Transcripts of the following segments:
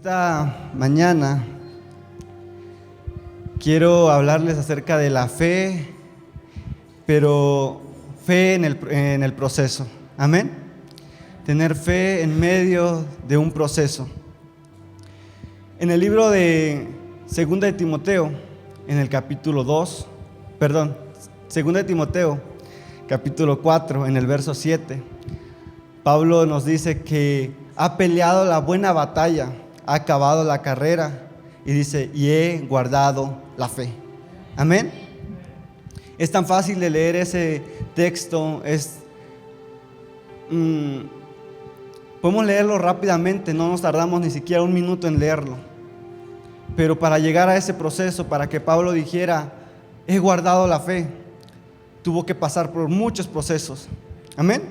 Esta mañana quiero hablarles acerca de la fe, pero fe en el proceso. Amén. Tener fe en medio de un proceso. En el libro de 2 de Timoteo, en el capítulo 2, 2 de Timoteo, capítulo 4, en el verso 7, Pablo nos dice que ha peleado la buena batalla, ha acabado la carrera y dice, y he guardado la fe. Amén. Es tan fácil de leer ese texto, podemos leerlo rápidamente, no nos tardamos ni siquiera un minuto en leerlo. Pero para llegar a ese proceso, para que Pablo dijera, he guardado la fe, tuvo que pasar por muchos procesos. Amén.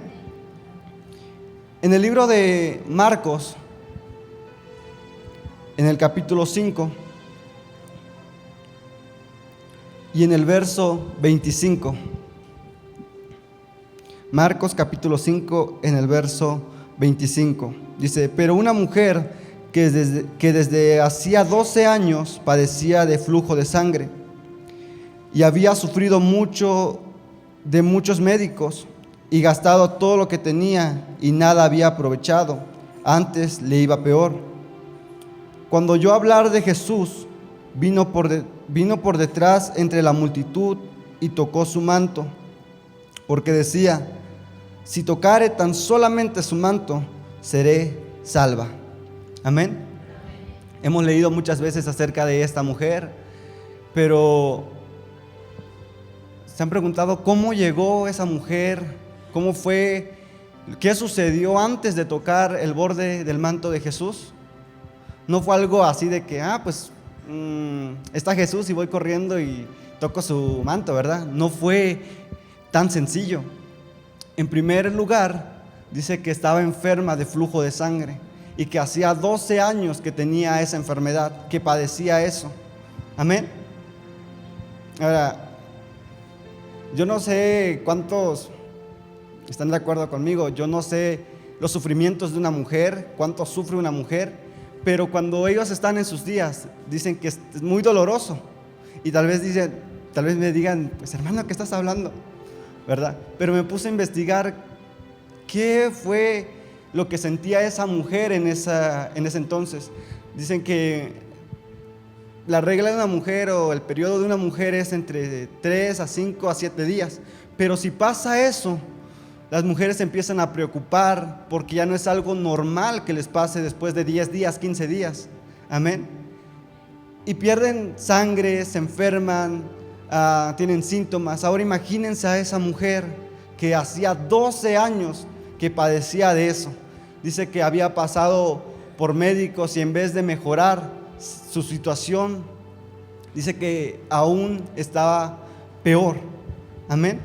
En el libro de Marcos, en el capítulo 5 y en el verso 25. Marcos capítulo 5 en el verso 25. Dice, pero una mujer que desde hacía 12 años padecía de flujo de sangre y había sufrido mucho de muchos médicos y gastado todo lo que tenía y nada había aprovechado, antes le iba peor. Cuando oyó hablar de Jesús, vino por detrás entre la multitud y tocó su manto, porque decía, si tocare tan solamente su manto, seré salva. Amén. Hemos leído muchas veces acerca de esta mujer, pero ¿se han preguntado cómo llegó esa mujer? ¿Cómo fue? ¿Qué sucedió antes de tocar el borde del manto de Jesús? No fue algo así de que, está Jesús y voy corriendo y toco su manto, ¿verdad? No fue tan sencillo. En primer lugar, dice que estaba enferma de flujo de sangre y que hacía 12 años que tenía esa enfermedad, que padecía eso. Amén. Ahora, yo no sé cuántos están de acuerdo conmigo, yo no sé los sufrimientos de una mujer, cuánto sufre una mujer, pero cuando ellos están en sus días, dicen que es muy doloroso. Y tal vez me digan, pues hermano, ¿qué estás hablando? ¿Verdad? Pero me puse a investigar qué fue lo que sentía esa mujer en ese entonces. Dicen que la regla de una mujer o el periodo de una mujer es entre 3 a 5 a 7 días. Pero si pasa eso, las mujeres se empiezan a preocupar porque ya no es algo normal que les pase después de 10 días, 15 días. Amén. Y pierden sangre, se enferman, tienen síntomas. Ahora imagínense a esa mujer que hacía 12 años que padecía de eso. Dice que había pasado por médicos y en vez de mejorar su situación, dice que aún estaba peor. Amén.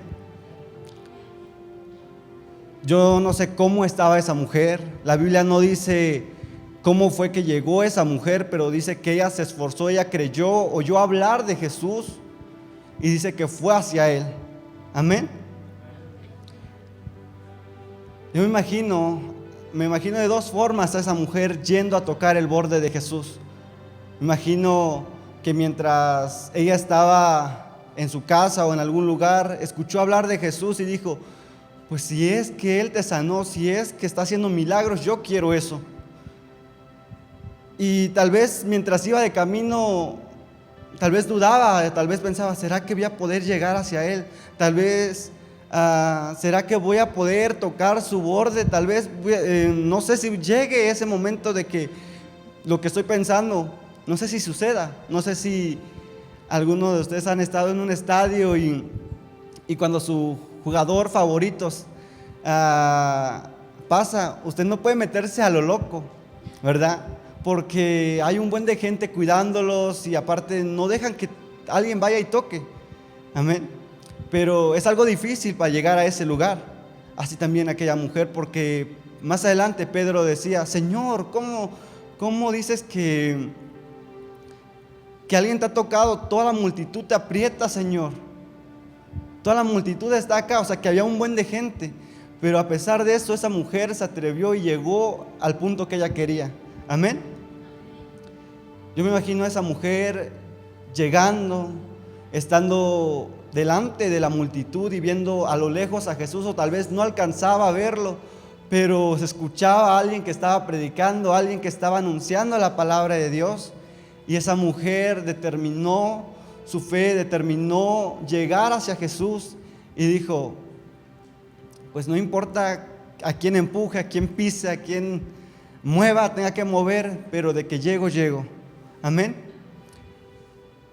Yo no sé cómo estaba esa mujer. La Biblia no dice cómo fue que llegó esa mujer, pero dice que ella se esforzó, ella creyó, oyó hablar de Jesús y dice que fue hacia Él. Amén. Yo me imagino de dos formas a esa mujer yendo a tocar el borde de Jesús. Me imagino que mientras ella estaba en su casa o en algún lugar, escuchó hablar de Jesús y dijo, pues si es que Él te sanó, si es que está haciendo milagros, yo quiero eso. Y tal vez mientras iba de camino, tal vez dudaba, tal vez pensaba, ¿será que voy a poder llegar hacia Él? Tal vez, ¿será que voy a poder tocar su borde? Tal vez, no sé si llegue ese momento de que lo que estoy pensando, no sé si suceda. No sé si algunos de ustedes han estado en un estadio y cuando su jugador favoritos pasa, usted no puede meterse a lo loco, ¿verdad? Porque hay un buen de gente cuidándolos y aparte no dejan que alguien vaya y toque. Amén. Pero es algo difícil para llegar a ese lugar. Así también aquella mujer, porque más adelante Pedro decía, Señor, ¿cómo dices que alguien te ha tocado? Toda la multitud te aprieta, Señor. Toda la multitud está acá, o sea que había un buen de gente. Pero a pesar de eso, esa mujer se atrevió y llegó al punto que ella quería. Amén. Yo me imagino a esa mujer llegando, estando delante de la multitud y viendo a lo lejos a Jesús, o tal vez no alcanzaba a verlo, pero se escuchaba a alguien que estaba predicando, a alguien que estaba anunciando la palabra de Dios. Y esa mujer determinó su fe, determinó llegar hacia Jesús y dijo, pues no importa a quién empuje, a quién pise, a quién mueva, tenga que mover, pero de que llego, llego. Amén.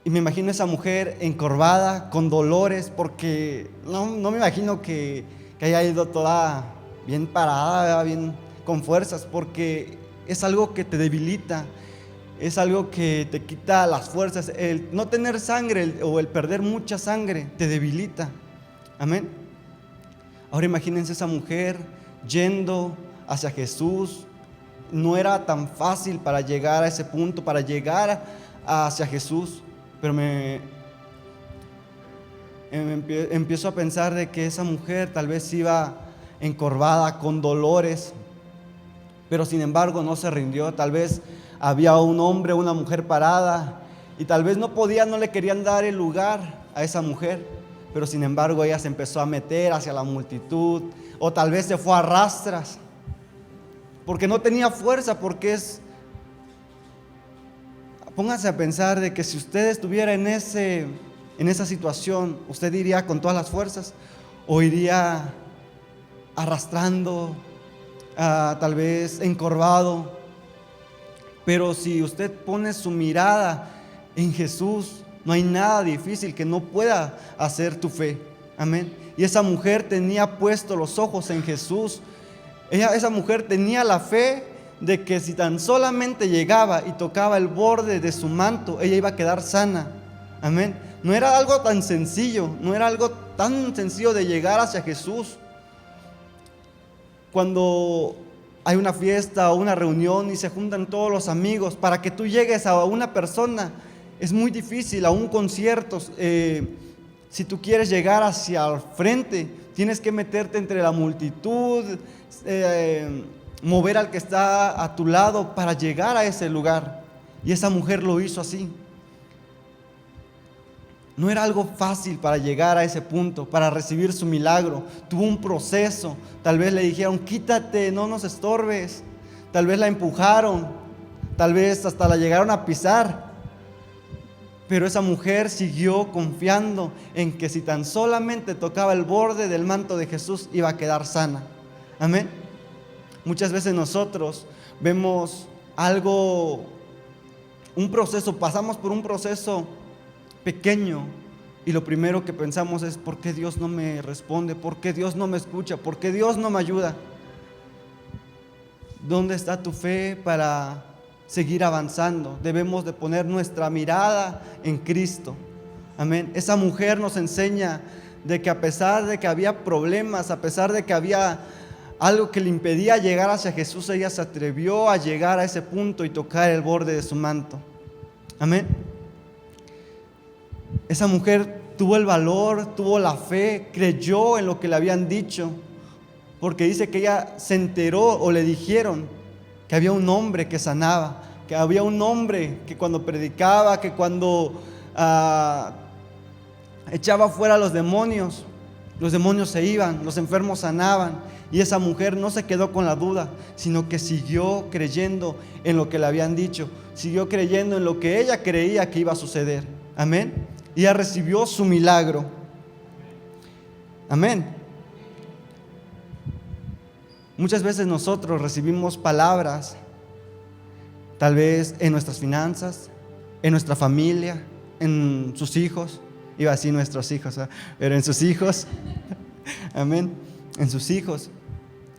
Y me imagino esa mujer encorvada, con dolores, porque no me imagino que haya ido toda bien parada, bien con fuerzas, porque es algo que te debilita, es algo que te quita las fuerzas. El no tener sangre o el perder mucha sangre te debilita. Amén. Ahora imagínense esa mujer yendo hacia Jesús. No era tan fácil para llegar a ese punto, para llegar hacia Jesús, pero empiezo a pensar de que esa mujer tal vez iba encorvada, con dolores, pero sin embargo no se rindió. Tal vez había un hombre o una mujer parada y tal vez no le querían dar el lugar a esa mujer, pero sin embargo ella se empezó a meter hacia la multitud, o tal vez se fue a rastras porque no tenía fuerza, pónganse a pensar de que si usted estuviera en esa situación, usted iría con todas las fuerzas o iría arrastrando, tal vez encorvado. Pero si usted pone su mirada en Jesús, no hay nada difícil que no pueda hacer tu fe. Amén. Y esa mujer tenía puestos los ojos en Jesús. Esa mujer tenía la fe de que si tan solamente llegaba y tocaba el borde de su manto, ella iba a quedar sana. Amén. No era algo tan sencillo, de llegar hacia Jesús. Cuando hay una fiesta o una reunión y se juntan todos los amigos, para que tú llegues a una persona es muy difícil. A un concierto, si tú quieres llegar hacia el frente, tienes que meterte entre la multitud, mover al que está a tu lado para llegar a ese lugar. Y esa mujer lo hizo así. No era algo fácil para llegar a ese punto, para recibir su milagro. Tuvo un proceso. Tal vez le dijeron, quítate, no nos estorbes. Tal vez la empujaron, tal vez hasta la llegaron a pisar. Pero esa mujer siguió confiando en que si tan solamente tocaba el borde del manto de Jesús, iba a quedar sana. Amén. Muchas veces nosotros vemos un proceso, pasamos por un proceso pequeño y lo primero que pensamos es, ¿por qué Dios no me responde? ¿Por qué Dios no me escucha? ¿Por qué Dios no me ayuda? ¿Dónde está tu fe para seguir avanzando? Debemos de poner nuestra mirada en Cristo. Amén. Esa mujer nos enseña de que a pesar de que había problemas, a pesar de que había algo que le impedía llegar hacia Jesús, ella se atrevió a llegar a ese punto y tocar el borde de su manto. Amén. Esa mujer tuvo el valor, tuvo la fe, creyó en lo que le habían dicho, porque dice que ella se enteró o le dijeron que había un hombre que sanaba, que había un hombre que cuando predicaba, que cuando echaba fuera a los demonios se iban, los enfermos sanaban. Y esa mujer no se quedó con la duda, sino que siguió creyendo en lo que le habían dicho, siguió creyendo en lo que ella creía que iba a suceder. Amén. Y ella recibió su milagro. Amén. Muchas veces nosotros recibimos palabras, tal vez en nuestras finanzas, en nuestra familia, en sus hijos. Iba a decir nuestros hijos, pero en sus hijos. Amén. En sus hijos.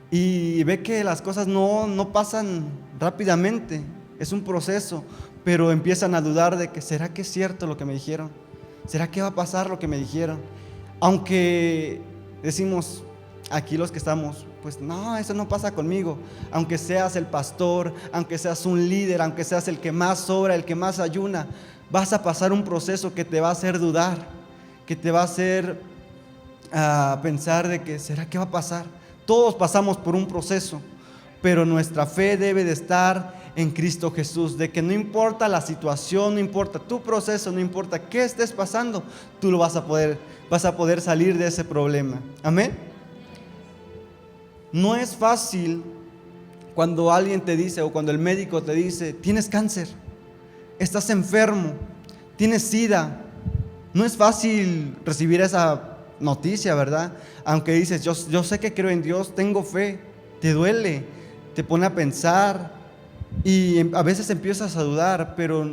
Y ve que las cosas no pasan rápidamente. Es un proceso, pero empiezan a dudar de que ¿será que es cierto lo que me dijeron? ¿Será que va a pasar lo que me dijeron? Aunque decimos aquí los que estamos, pues no, eso no pasa conmigo. Aunque seas el pastor, aunque seas un líder, aunque seas el que más ora, el que más ayuna, vas a pasar un proceso que te va a hacer dudar, que te va a hacer pensar de que ¿será que va a pasar? Todos pasamos por un proceso, pero nuestra fe debe de estar en Cristo Jesús, de que no importa la situación, no importa tu proceso, no importa qué estés pasando, tú lo vas a poder salir de ese problema. Amén. No es fácil cuando alguien te dice, o cuando el médico te dice: tienes cáncer, estás enfermo, tienes SIDA. No es fácil recibir esa noticia, ¿verdad? Aunque dices, yo sé que creo en Dios, tengo fe. Te duele, te pone a pensar y a veces empiezas a dudar, pero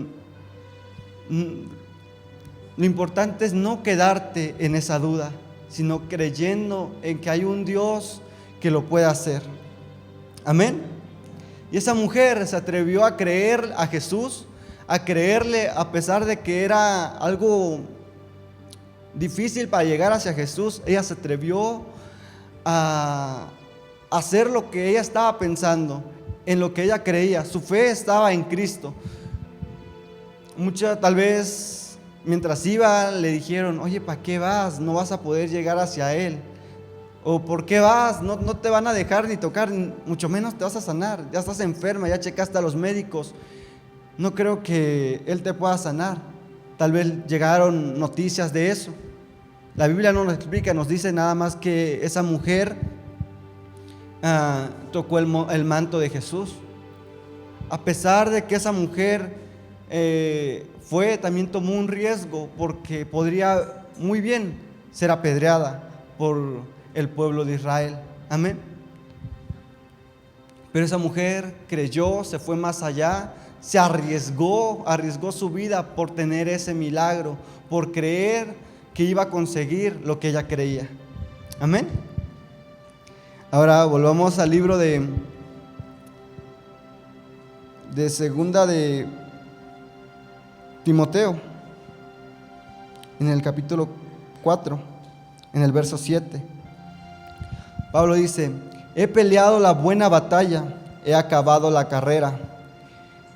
lo importante es no quedarte en esa duda, sino creyendo en que hay un Dios que lo puede hacer. Amén. Y esa mujer se atrevió a creer a Jesús, a creerle a pesar de que era algo difícil para llegar hacia Jesús. Ella se atrevió a hacer lo que ella estaba pensando, en lo que ella creía. Su fe estaba en Cristo. Tal vez mientras iba le dijeron: oye, ¿para qué vas? No vas a poder llegar hacia Él. O ¿por qué vas? No te van a dejar ni tocar, mucho menos te vas a sanar. Ya estás enferma, ya checaste a los médicos. No creo que Él te pueda sanar. Tal vez llegaron noticias de eso. La Biblia no nos explica, nos dice nada más que esa mujer tocó el manto de Jesús. A pesar de que esa mujer también tomó un riesgo, porque podría muy bien ser apedreada por el pueblo de Israel. Amén. Pero esa mujer creyó, se fue más allá, se arriesgó su vida por tener ese milagro, por creer que iba a conseguir lo que ella creía. Amén. Ahora volvamos al libro de segunda de Timoteo, en el capítulo 4, en el verso 7. Pablo dice: he peleado la buena batalla, he acabado la carrera,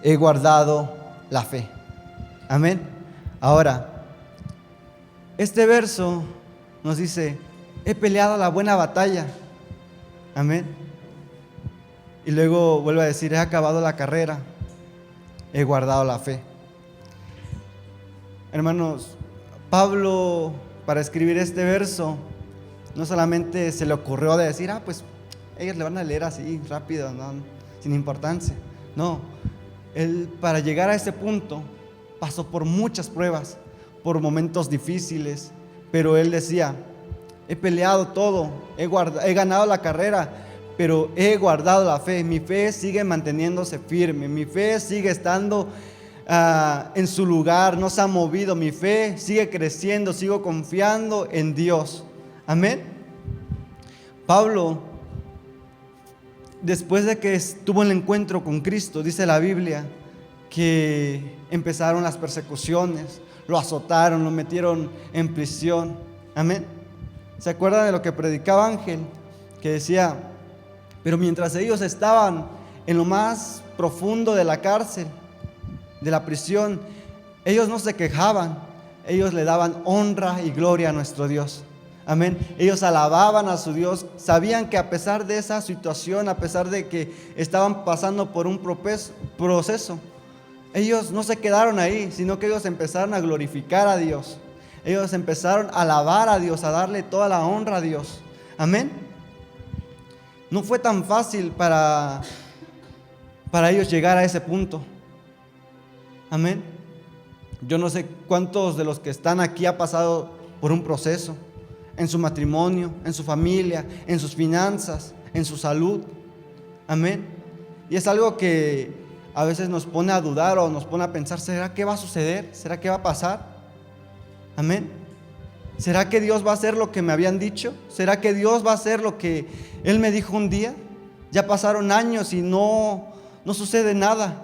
he guardado la fe. Amén. Ahora, este verso nos dice: he peleado la buena batalla. Amén. Y luego vuelve a decir: he acabado la carrera, he guardado la fe. Hermanos, Pablo, para escribir este verso, no solamente se le ocurrió de decir: pues ellos le van a leer así rápido, ¿no? Sin importancia. No, él, para llegar a ese punto, pasó por muchas pruebas, por momentos difíciles, pero él decía: he peleado todo, he ganado la carrera, pero he guardado la fe. Mi fe sigue manteniéndose firme, mi fe sigue estando en su lugar, no se ha movido. Mi fe sigue creciendo, sigo confiando en Dios. Amén. Pablo, después de que tuvo el encuentro con Cristo, dice la Biblia que empezaron las persecuciones, lo azotaron, lo metieron en prisión. Amén. ¿Se acuerdan de lo que predicaba Ángel? Que decía: pero mientras ellos estaban en lo más profundo de la cárcel, de la prisión, ellos no se quejaban, ellos le daban honra y gloria a nuestro Dios. Amén. Ellos alababan a su Dios, sabían que a pesar de esa situación, a pesar de que estaban pasando por un proceso, ellos no se quedaron ahí, sino que ellos empezaron a glorificar a Dios. Ellos empezaron a alabar a Dios, a darle toda la honra a Dios. Amén. No fue tan fácil para ellos llegar a ese punto. Amén. Yo no sé cuántos de los que están aquí ha pasado por un proceso, en su matrimonio, en su familia, en sus finanzas, en su salud. Amén. Y es algo que a veces nos pone a dudar o nos pone a pensar: ¿será que va a suceder? ¿Será que va a pasar? Amén. ¿Será que Dios va a hacer lo que me habían dicho? ¿Será que Dios va a hacer lo que Él me dijo un día? Ya pasaron años y no sucede nada.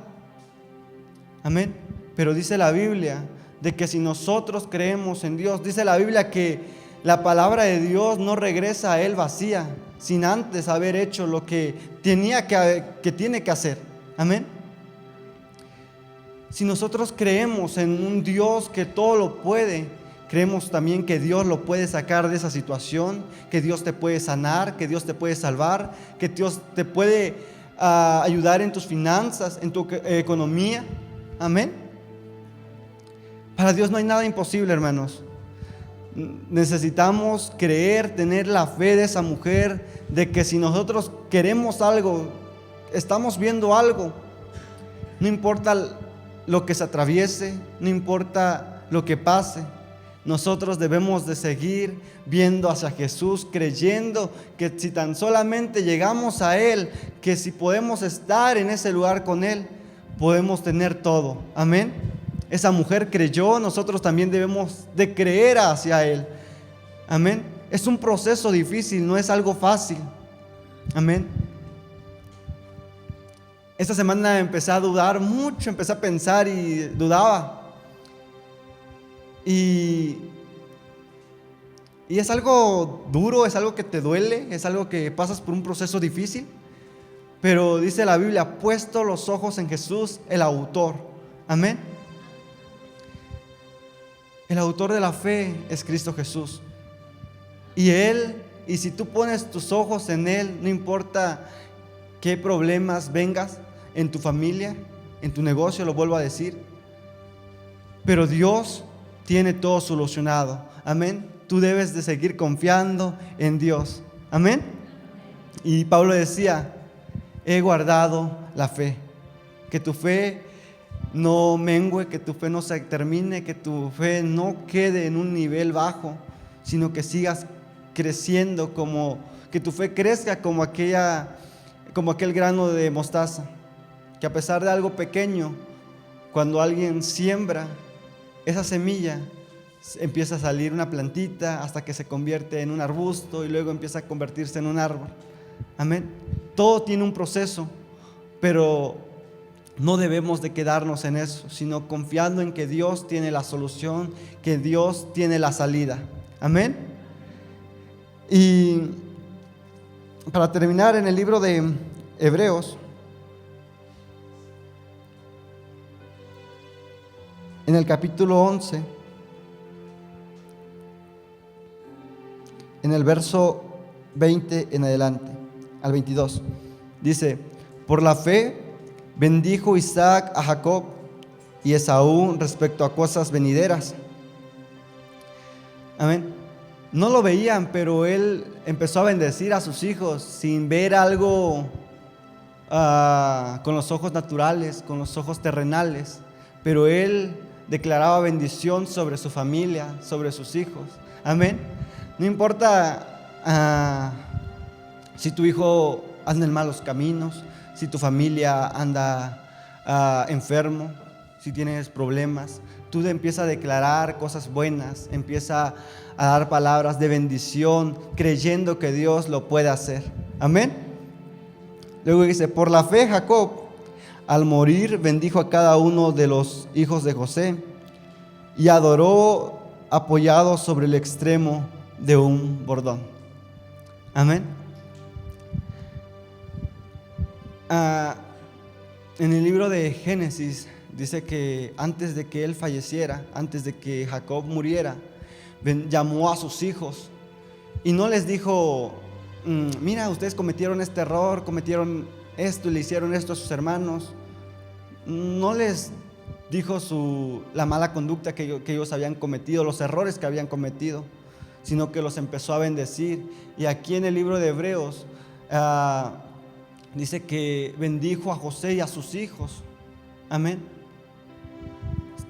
Amén. Pero dice la Biblia de que si nosotros creemos en Dios, dice la Biblia que la palabra de Dios no regresa a Él vacía, sin antes haber hecho lo que tiene que hacer. Amén. Si nosotros creemos en un Dios que todo lo puede, creemos también que Dios lo puede sacar de esa situación, que Dios te puede sanar, que Dios te puede salvar, que Dios te puede a ayudar en tus finanzas, en tu economía. Amén. Para Dios no hay nada imposible, hermanos. Necesitamos creer, tener la fe de esa mujer, de que si nosotros queremos algo, estamos viendo algo, no importa lo que se atraviese, no importa lo que pase, nosotros debemos de seguir viendo hacia Jesús, creyendo que si tan solamente llegamos a Él, que si podemos estar en ese lugar con Él, podemos tener todo. Amén. Esa mujer creyó, nosotros también debemos de creer hacia Él. Amén. Es un proceso difícil, no es algo fácil. Amén. Esta semana empecé a dudar mucho, empecé a pensar y dudaba. Y es algo duro, es algo que te duele, es algo que pasas por un proceso difícil. Pero dice la Biblia, puesto los ojos en Jesús, el autor. Amén. El autor de la fe es Cristo Jesús. Y si tú pones tus ojos en Él, no importa qué problemas vengas en tu familia, en tu negocio, lo vuelvo a decir. Pero Dios tiene todo solucionado. Amén. Tú debes de seguir confiando en Dios. Amén. Y Pablo decía, he guardado la fe. Que tu fe no mengue, que tu fe no se termine, que tu fe no quede en un nivel bajo, sino que sigas creciendo, que tu fe crezca como aquel grano de mostaza, que a pesar de algo pequeño, cuando alguien siembra esa semilla, empieza a salir una plantita hasta que se convierte en un arbusto y luego empieza a convertirse en un árbol. Amén. Todo tiene un proceso, pero no debemos de quedarnos en eso, sino confiando en que Dios tiene la solución, que Dios tiene la salida. Amén. Y para terminar, en el libro de Hebreos, en el capítulo 11, en el verso 20 en adelante, al 22, dice, por la fe bendijo Isaac a Jacob y Esaú respecto a cosas venideras. Amén. No lo veían, pero él empezó a bendecir a sus hijos sin ver algo con los ojos naturales, con los ojos terrenales, pero él declaraba bendición sobre su familia, sobre sus hijos. Amén. No importa si tu hijo anda en malos caminos, si tu familia anda enfermo, si tienes problemas, tú empieza a declarar cosas buenas, empieza a dar palabras de bendición, creyendo que Dios lo puede hacer. Amén. Luego dice, por la fe Jacob, al morir, bendijo a cada uno de los hijos de José y adoró apoyado sobre el extremo de un bordón. Amén. En el libro de Génesis dice que antes de que él falleciera, antes de que Jacob muriera, llamó a sus hijos y no les dijo, mira, ustedes cometieron este error, cometieron esto y le hicieron esto a sus hermanos. No les dijo la mala conducta que ellos habían cometido, los errores que habían cometido, sino que los empezó a bendecir. Y aquí en el libro de Hebreos dice que bendijo a José y a sus hijos. Amén.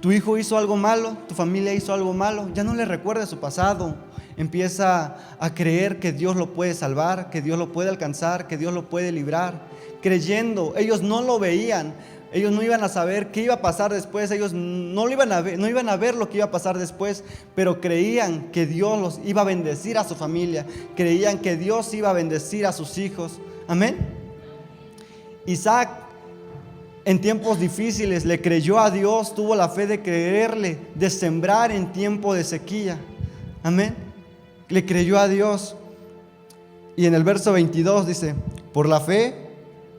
Tu hijo hizo algo malo, tu familia hizo algo malo, ya no le recuerdes su pasado. Empieza a creer que Dios lo puede salvar, que Dios lo puede alcanzar, que Dios lo puede librar. Creyendo, ellos no lo veían, ellos no iban a saber qué iba a pasar después, ellos no iban a ver lo que iba a pasar después, pero creían que Dios los iba a bendecir a su familia, creían que Dios iba a bendecir a sus hijos. Amén. Isaac, en tiempos difíciles, le creyó a Dios, tuvo la fe de creerle, de sembrar en tiempo de sequía. Amén. Le creyó a Dios. Y en el verso 22 dice, por la fe,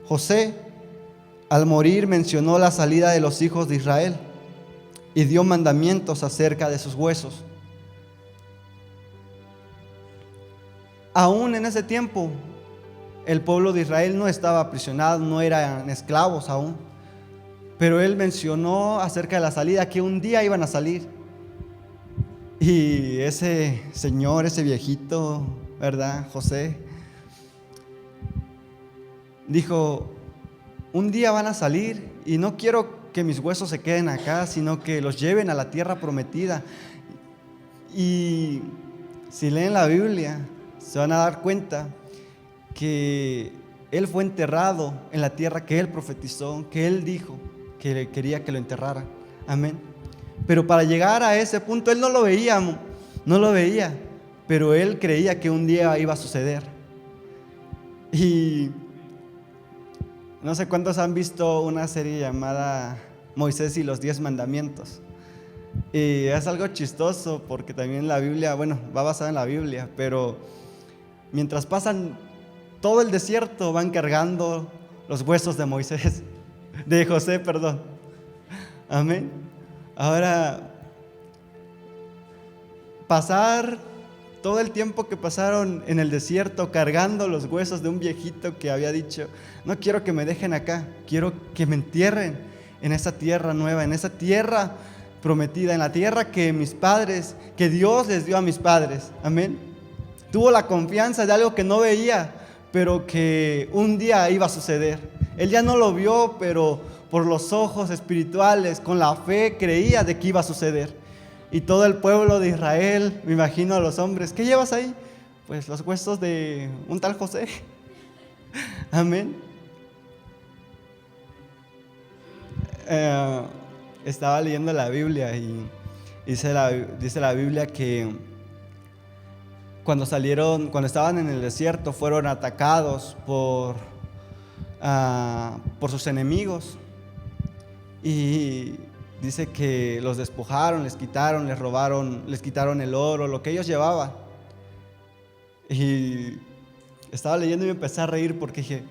José, al morir, mencionó la salida de los hijos de Israel y dio mandamientos acerca de sus huesos. Aún en ese tiempo, el pueblo de Israel no estaba aprisionado, no eran esclavos aún. Pero él mencionó acerca de la salida, que un día iban a salir. Y ese señor, ese viejito, ¿verdad? José, dijo, un día van a salir y no quiero que mis huesos se queden acá, sino que los lleven a la tierra prometida. Y si leen la Biblia, se van a dar cuenta que él fue enterrado en la tierra que él profetizó, que él dijo que quería que lo enterrara. Amén. Pero para llegar a ese punto, él no lo veía, pero él creía que un día iba a suceder. Y no sé cuántos han visto una serie llamada Moisés y los 10 mandamientos. Y es algo chistoso porque también la Biblia, bueno, va basada en la Biblia, pero mientras pasan todo el desierto van cargando los huesos de Moisés, de José, perdón. Amén. Ahora, pasar todo el tiempo que pasaron en el desierto cargando los huesos de un viejito que había dicho, no quiero que me dejen acá, quiero que me entierren en esa tierra nueva, en esa tierra prometida, en la tierra que mis padres, que Dios les dio a mis padres. Amén. Tuvo la confianza de algo que no veía, pero que un día iba a suceder. Él ya no lo vio, pero por los ojos espirituales, con la fe, creía de que iba a suceder. Y todo el pueblo de Israel, me imagino a los hombres, ¿qué llevas ahí? Pues los huesos de un tal José. Amén. Estaba leyendo la Biblia y dice la Biblia que cuando estaban en el desierto, fueron atacados por sus enemigos. Y dice que los despojaron, les quitaron, les robaron, les quitaron el oro, lo que ellos llevaban. Y estaba leyendo y me empecé a reír porque dije,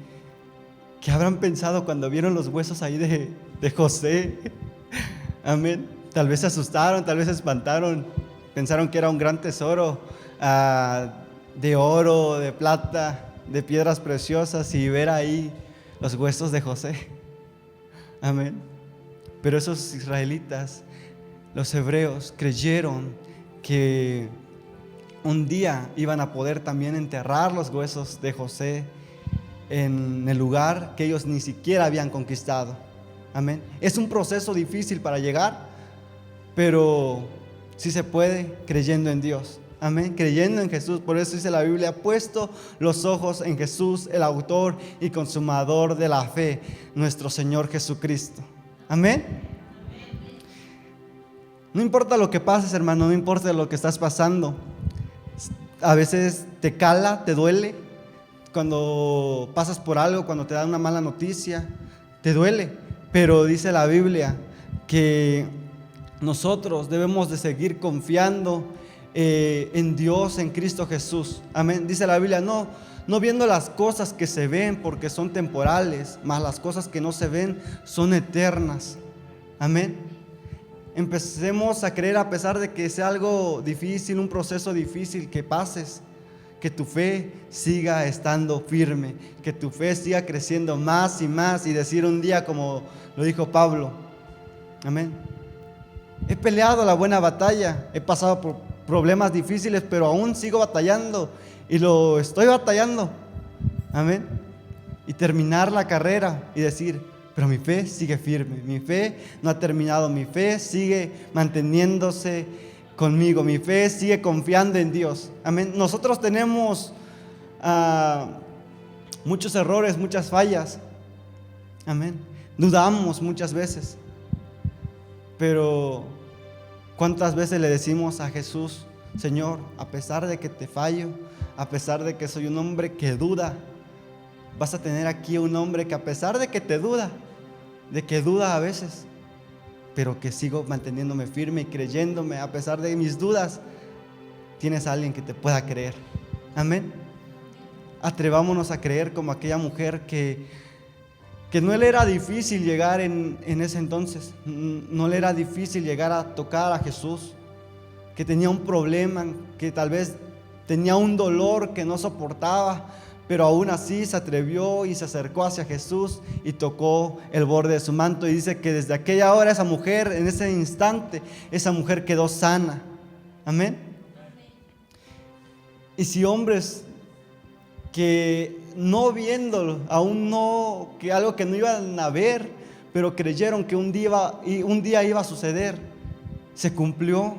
¿qué habrán pensado cuando vieron los huesos ahí de José? Amén. Tal vez se asustaron, tal vez se espantaron, pensaron que era un gran tesoro de oro, de plata, de piedras preciosas, y ver ahí los huesos de José. Amén. Pero esos israelitas, los hebreos, creyeron que un día iban a poder también enterrar los huesos de José en el lugar que ellos ni siquiera habían conquistado. Amén. Es un proceso difícil para llegar, pero sí se puede creyendo en Dios. Amén, creyendo en Jesús. Por eso dice la Biblia, puesto los ojos en Jesús, el autor y consumador de la fe, nuestro Señor Jesucristo. Amén. No importa lo que pases, hermano, no importa lo que estás pasando. A veces te cala, te duele. Cuando pasas por algo, cuando te dan una mala noticia, te duele. Pero dice la Biblia que nosotros debemos de seguir confiando en Dios, en Cristo Jesús. Amén. Dice la Biblia, no viendo las cosas que se ven porque son temporales, mas las cosas que no se ven son eternas. Amén. Empecemos a creer a pesar de que sea algo difícil, un proceso difícil que pases, que tu fe siga estando firme, que tu fe siga creciendo más y más, y decir un día como lo dijo Pablo, amén, he peleado la buena batalla, he pasado por problemas difíciles, pero aún sigo batallando y lo estoy batallando, amén, y terminar la carrera y decir, pero mi fe sigue firme, mi fe no ha terminado, mi fe sigue manteniéndose conmigo, mi fe sigue confiando en Dios, amén. Nosotros tenemos muchos errores, muchas fallas, amén, dudamos muchas veces, pero ¿cuántas veces le decimos a Jesús, Señor, a pesar de que te fallo, a pesar de que soy un hombre que duda, vas a tener aquí un hombre que a pesar de que te duda, de que duda a veces, pero que sigo manteniéndome firme y creyéndome a pesar de mis dudas, tienes a alguien que te pueda creer, amén. Atrevámonos a creer como aquella mujer que no le era difícil llegar en ese entonces, no le era difícil llegar a tocar a Jesús, que tenía un problema, que tal vez tenía un dolor que no soportaba, pero aún así se atrevió y se acercó hacia Jesús y tocó el borde de su manto. Y dice que desde aquella hora esa mujer, en ese instante, esa mujer quedó sana. Amén. Y si hombres que no viéndolo, aún no, que algo que no iban a ver, pero creyeron que un día iba a suceder, se cumplió,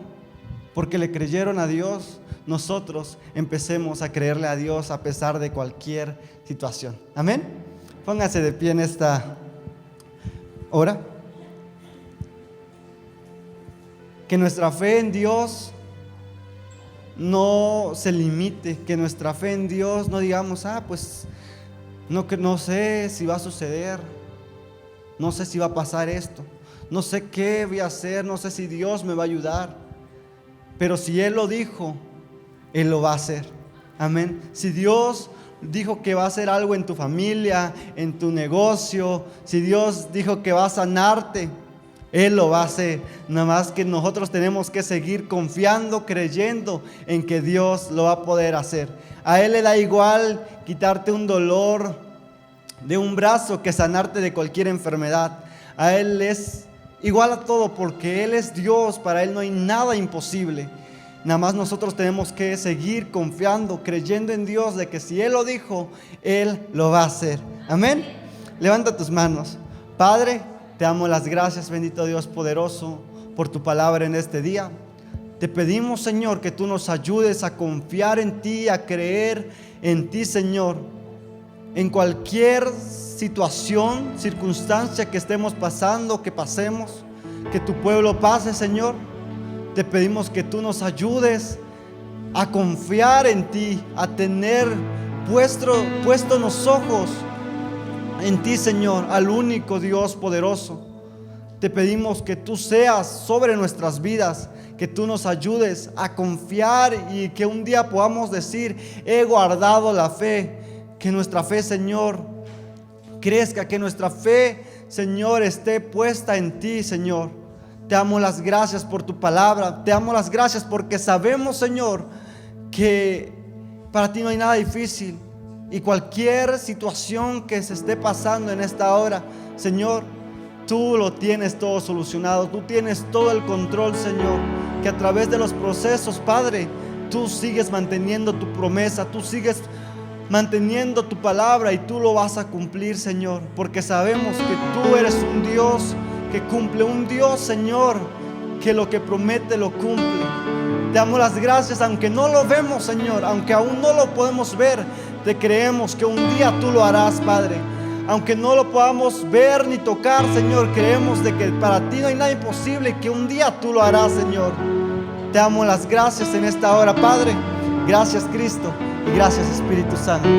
porque le creyeron a Dios, nosotros empecemos a creerle a Dios a pesar de cualquier situación. Amén. Póngase de pie en esta hora. Que nuestra fe en Dios no se limite, que nuestra fe en Dios no digamos, pues no sé si va a suceder, no sé si va a pasar esto, no sé qué voy a hacer, no sé si Dios me va a ayudar, pero si Él lo dijo, Él lo va a hacer. Amén. Si Dios dijo que va a hacer algo en tu familia, en tu negocio, si Dios dijo que va a sanarte, Él lo va a hacer. Nada más que nosotros tenemos que seguir confiando, creyendo en que Dios lo va a poder hacer. A Él le da igual quitarte un dolor de un brazo que sanarte de cualquier enfermedad. A Él es igual a todo, porque Él es Dios. Para Él no hay nada imposible. Nada más nosotros tenemos que seguir confiando, creyendo en Dios, de que si Él lo dijo, Él lo va a hacer. Amén. Levanta tus manos. Padre, te damos las gracias, bendito Dios poderoso, por tu palabra en este día. Te pedimos, Señor, que tú nos ayudes a confiar en ti, a creer en ti, Señor, en cualquier situación, circunstancia que estemos pasando, que pasemos, que tu pueblo pase, Señor. Te pedimos que tú nos ayudes a confiar en ti, a tener puestos los ojos en ti, Señor, al único Dios poderoso. Te pedimos que tú seas sobre nuestras vidas, que tú nos ayudes a confiar y que un día podamos decir: he guardado la fe. Que nuestra fe, Señor, crezca, que nuestra fe, Señor, esté puesta en ti, Señor. Te damos las gracias por tu palabra, te damos las gracias porque sabemos, Señor, que para ti no hay nada difícil. Y cualquier situación que se esté pasando en esta hora, Señor, tú lo tienes todo solucionado. Tú tienes todo el control, Señor. Que a través de los procesos, Padre, tú sigues manteniendo tu promesa. Tú sigues manteniendo tu palabra y tú lo vas a cumplir, Señor. Porque sabemos que tú eres un Dios que cumple. Un Dios, Señor, que lo que promete lo cumple. Te damos las gracias, aunque no lo vemos, Señor. Aunque aún no lo podemos ver, te creemos que un día tú lo harás, Padre. Aunque no lo podamos ver ni tocar, Señor, creemos de que para ti no hay nada imposible y que un día tú lo harás, Señor. Te damos las gracias en esta hora, Padre. Gracias, Cristo, y gracias, Espíritu Santo.